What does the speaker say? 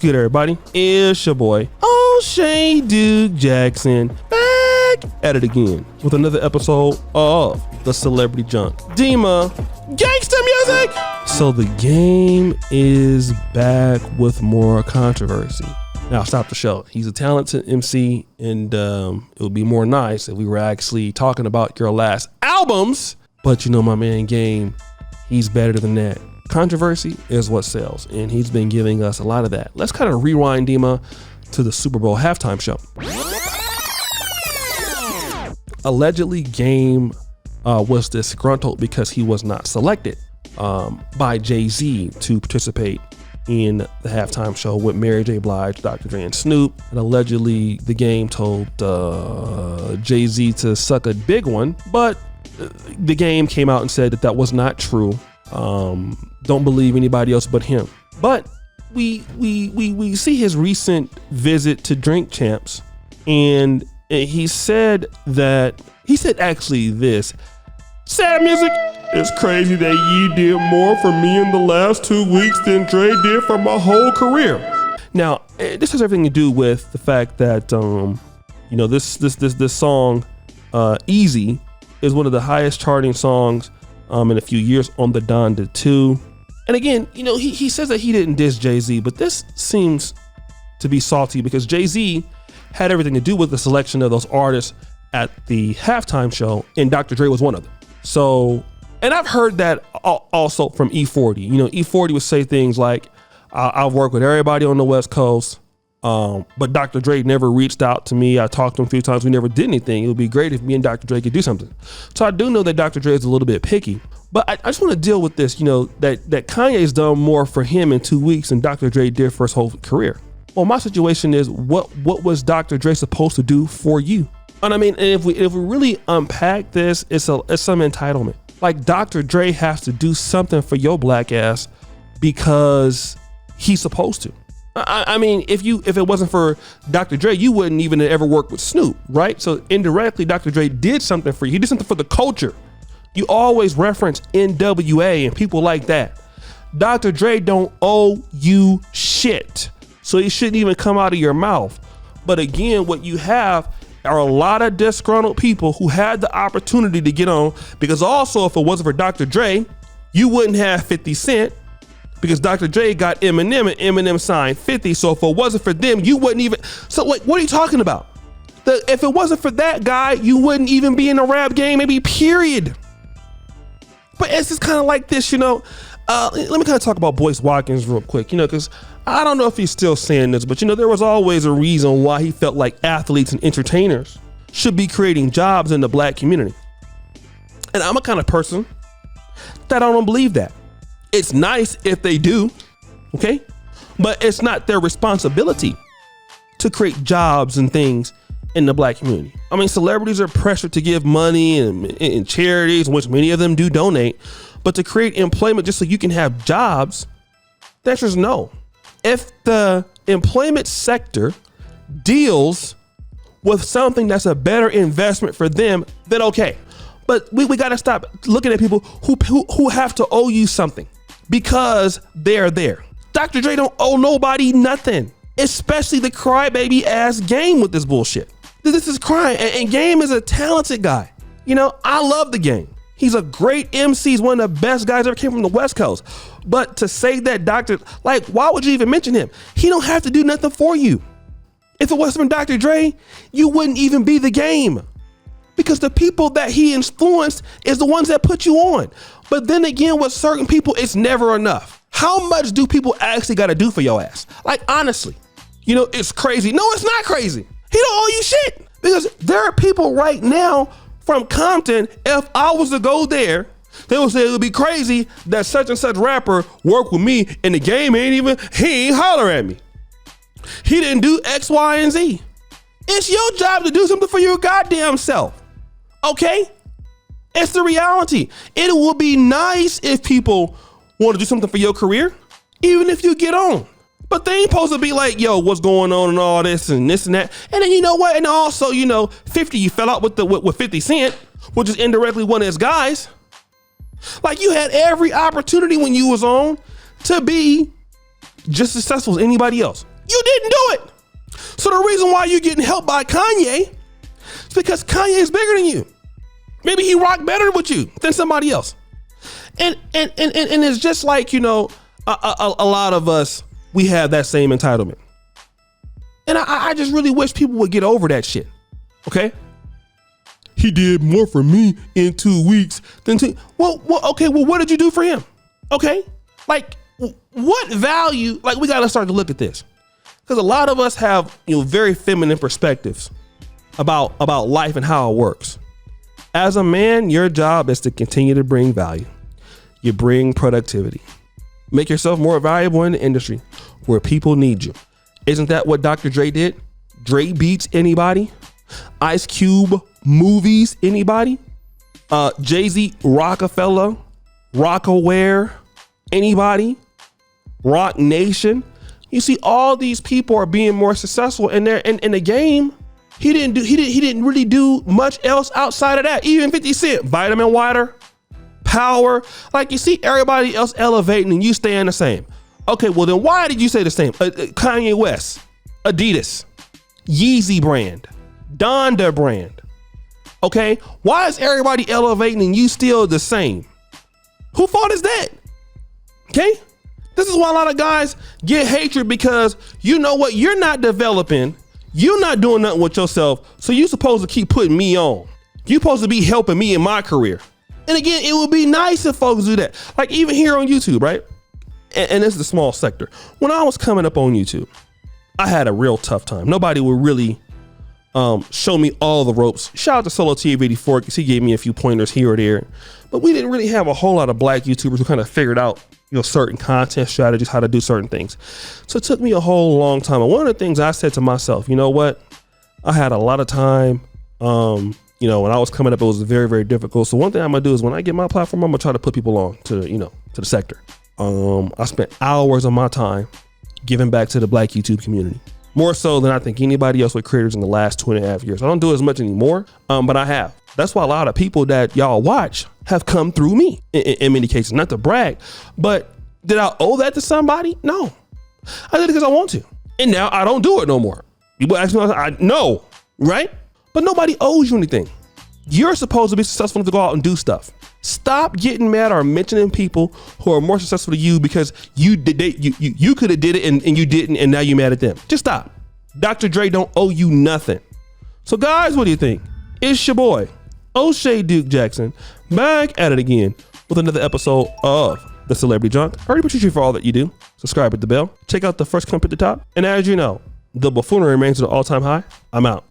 good, everybody? It's your boy, O'Shea Duke Jackson, back at it again with another episode of the Celebrity Junk Dima Gangsta Music. So the game is back with more controversy. Now stop the show. He's a talented MC, and it would be more nice if we were actually talking about your last albums. But you know, my man Game, he's better than that. Controversy is what sells, and he's been giving us a lot of that. Let's kind of rewind, Dima, to the Super Bowl halftime show. Allegedly, Game was disgruntled because he was not selected by Jay-Z to participate in the halftime show with Mary J. Blige, Dr. Dre, and Snoop. And allegedly, the Game told Jay-Z to suck a big one, but the Game came out and said that that was not true. Don't believe anybody else but him. But we see his recent visit to Drink Champs, and he said actually this: sad music. It's crazy that you did more for me in the last 2 weeks than Dre did for my whole career. Now, this has everything to do with the fact that this song, Easy, is one of the highest charting songs in a few years on the Donda 2. And again, he says that he didn't diss Jay-Z, but this seems to be salty because Jay-Z had everything to do with the selection of those artists at the halftime show, and Dr. Dre was one of them. So, and I've heard that also from E40. E40 would say things like, I've worked with everybody on the West Coast, but Dr. Dre never reached out to me. I talked to him a few times. We never did anything. It would be great if me and Dr. Dre could do something. So I do know that Dr. Dre is a little bit picky, but I just want to deal with this, that Kanye's done more for him in 2 weeks than Dr. Dre did for his whole career. Well, my situation is, what was Dr. Dre supposed to do for you? And I mean, if we really unpack this, it's some entitlement. Like, Dr. Dre has to do something for your black ass because he's supposed to. I mean, if it wasn't for Dr. Dre, you wouldn't even ever work with Snoop, right? So indirectly, Dr. Dre did something for you. He did something for the culture. You always reference NWA and people like that. Dr. Dre don't owe you shit, so he shouldn't even come out of your mouth. But again, what you have are a lot of disgruntled people who had the opportunity to get on, because also, if it wasn't for Dr. Dre, you wouldn't have 50 Cent, because Dr. Dre got Eminem and Eminem signed 50. So if it wasn't for them, you wouldn't even. So like, what are you talking about? If it wasn't for that guy, you wouldn't even be in the rap game, maybe, period. But it's just kind of like this, let me kind of talk about Boyce Watkins real quick, because I don't know if he's still saying this, but there was always a reason why he felt like athletes and entertainers should be creating jobs in the black community. And I'm a kind of person that I don't believe that. It's nice if they do, okay? But it's not their responsibility to create jobs and things in the black community. I mean, celebrities are pressured to give money and charities, which many of them do donate, but to create employment just so you can have jobs, that's just no. If the employment sector deals with something that's a better investment for them, then okay. But we got to stop looking at people who have to owe you something because they're there. Dr. Dre don't owe nobody nothing, especially the crybaby ass Game with this bullshit. This is crying, and Game is a talented guy. I love the Game. He's a great MC. He's one of the best guys ever came from the West Coast. But to say that why would you even mention him? He don't have to do nothing for you. If it wasn't for Dr. Dre, you wouldn't even be the Game, because the people that he influenced is the ones that put you on. But then again, with certain people, it's never enough. How much do people actually got to do for your ass? Like, honestly, it's crazy. No, it's not crazy. He don't owe you shit, because there are people right now from Compton. If I was to go there, they would say it would be crazy that such and such rapper worked with me and the Game he ain't holler at me. He didn't do X, Y, and Z. It's your job to do something for your goddamn self. Okay? It's the reality. It will be nice if people want to do something for your career, even if you get on. But they ain't supposed to be like, yo, what's going on and all this and this and that. And then you know what? And also, 50, you fell out with 50 Cent, which is indirectly one of his guys. Like, you had every opportunity when you was on to be just successful as anybody else. You didn't do it. So the reason why you're getting helped by Kanye is because Kanye is bigger than you. Maybe he rocked better with you than somebody else. And it's just like, you know, a lot of us, we have that same entitlement. And I just really wish people would get over that shit. Okay? He did more for me in 2 weeks than well, okay, well, what did you do for him? Okay? Like, what value, like, we got to start to look at this. Because a lot of us have, you know, very feminine perspectives about life and how it works. As a man, your job is to continue to bring value. You bring productivity. Make yourself more valuable in the industry where people need you. Isn't that what Dr. Dre did? Dre beats anybody. Ice Cube movies anybody. Jay-Z, Rockefeller, Rockaware, anybody. Rock Nation. You see, all these people are being more successful in the game. He didn't really do much else outside of that. Even 50 Cent, Vitamin Water, Power. Like, you see everybody else elevating and you staying the same. Okay, well then why did you say the same? Kanye West, Adidas, Yeezy brand, Donda brand. Okay, why is everybody elevating and you still the same? Who fault is that? Okay, this is why a lot of guys get hatred, because you know what? You're not developing. You're not doing nothing with yourself. So you're supposed to keep putting me on. You're supposed to be helping me in my career. And again, it would be nice if folks do that. Like even here on YouTube, right? And this is the small sector. When I was coming up on YouTube, I had a real tough time. Nobody would really show me all the ropes. Shout out to Solo TV84 because he gave me a few pointers here or there. But we didn't really have a whole lot of black YouTubers who kind of figured out, you know, certain content strategies, how to do certain things. So it took me a whole long time. And one of the things I said to myself, you know what? I had a lot of time. You know, when I was coming up, it was very, very difficult. So one thing I'm gonna do is when I get my platform, I'm gonna try to put people on to, you know, to the sector. I spent hours of my time giving back to the black YouTube community. More so than I think anybody else with creators in the last 2.5 years. I don't do it as much anymore, but I have. That's why a lot of people that y'all watch have come through me in many cases. Not to brag, but did I owe that to somebody? No, I did it because I want to. And now I don't do it no more. People ask me, I know, right? But nobody owes you anything. You're supposed to be successful to go out and do stuff. Stop getting mad or mentioning people who are more successful than you because you could have did it and you didn't, and now you're mad at them. Just stop. Dr. Dre don't owe you nothing. So guys, what do you think? It's your boy, O'Shea Duke Jackson, back at it again with another episode of The Celebrity Junk. I really appreciate you for all that you do. Subscribe, hit the bell. Check out the first clip at the top. And as you know, the buffoonery remains at an all-time high. I'm out.